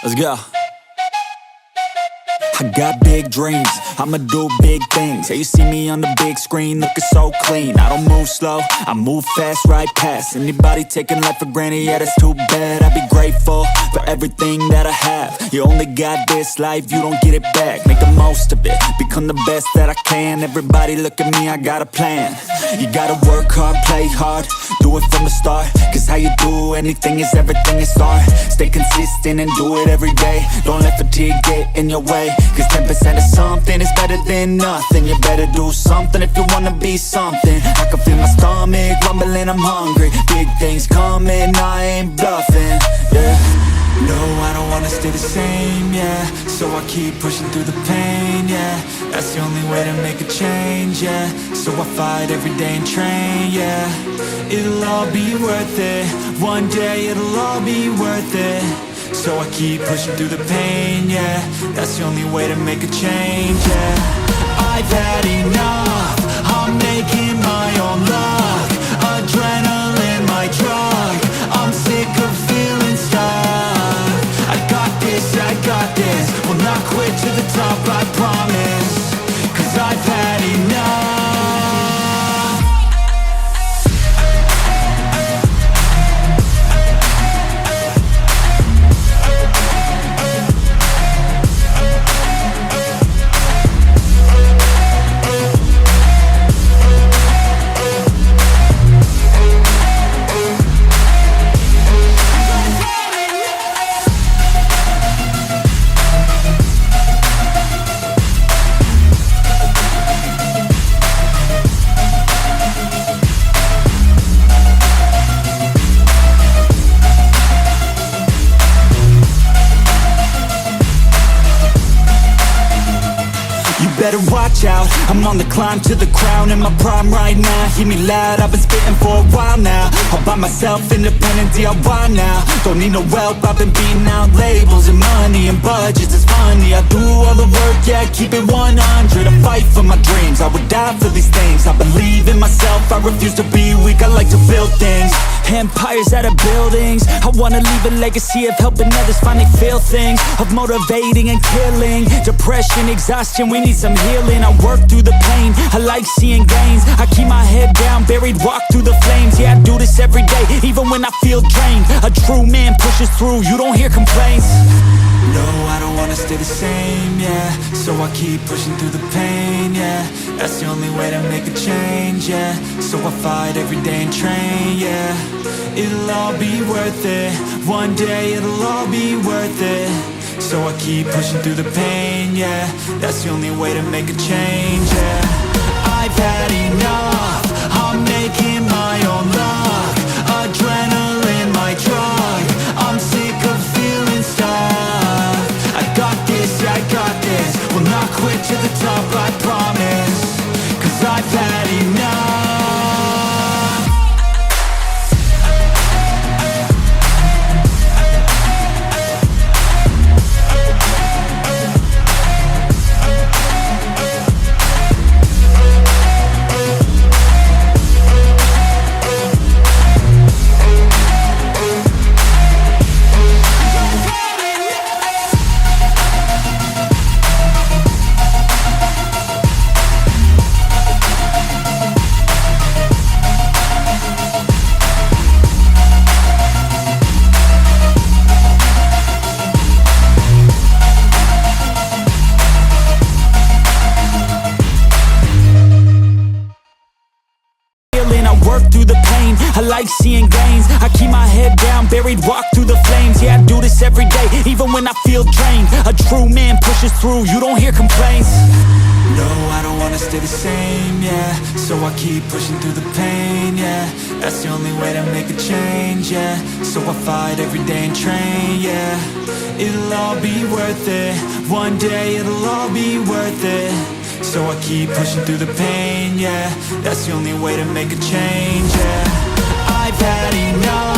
Let's go. I got big dreams, I'ma do big things. Yeah, you see me on the big screen, looking so clean. I don't move slow, I move fast, right past anybody taking life for granted, yeah, that's too bad. I'd be grateful for everything that I have. You only got this life, you don't get it back. Make the most of it, become the best that I can. Everybody look at me, I got a plan. You gotta work hard, play hard, do it from the start. Cause how you do anything is everything it's art. Stay consistent and do it every day. Don't let fatigue get in your way. Cause 10% of something is better than nothing. You better do something if you wanna be something. I can feel my stomach rumbling, I'm hungry. Big things coming, I ain't bluffing, yeah. No, I don't wanna stay the same, yeah. So I keep pushing through the pain, yeah. That's the only way to make a change, yeah. So I fight every day and train, yeah. It'll all be worth it. One day it'll all be worth it. So I keep pushing through the pain, yeah. That's the only way to make a change, yeah. I've had enough, I'm making my own luck. Adrenaline, my drug, I'm sick of feeling stuck. I got this, will not quit to the top, I promise. Cause I've had enough. Better watch out, I'm on the climb to the crown. In my prime right now, hear me loud, I've been spitting for a while now. All by myself, independent DIY now. Don't need no help, I've been beating out labels and money and budgets, it's funny. I do all the work, yeah, keep it 100. I fight for my dreams, I would die for these things. I believe in myself, I refuse to be weak, I like to build things. Empires out of buildings, I wanna leave a legacy of helping others find they feel things. Of motivating and killing, depression, exhaustion, we need some healing. I work through the pain, I like seeing gains. I keep my head down, buried, walk through the flames. Yeah, I do this every day, even when I feel drained. A true man pushes through, you don't hear complaints. No, I don't wanna stay the same, yeah. So I keep pushing through the pain, yeah. That's the only way to make a change, yeah. So I fight every day and train, yeah. It'll all be worth it. One day it'll all be worth it. So I keep pushing through the pain, yeah. That's the only way to make a change, yeah. I've had enough, I'm making my own luck. Adrenaline, my drug, I'm sick of feeling stuck. I got this, will not quit to the top, I promise. Cause I've had enough. I like seeing gains, I keep my head down, buried, walk through the flames. Yeah, I do this every day, even when I feel drained. A true man pushes through, you don't hear complaints. No, I don't wanna stay the same, yeah. So I keep pushing through the pain, yeah. That's the only way to make a change, yeah. So I fight every day and train, yeah. It'll all be worth it. One day it'll all be worth it. So I keep pushing through the pain, yeah. That's the only way to make a change, yeah. I've had enough.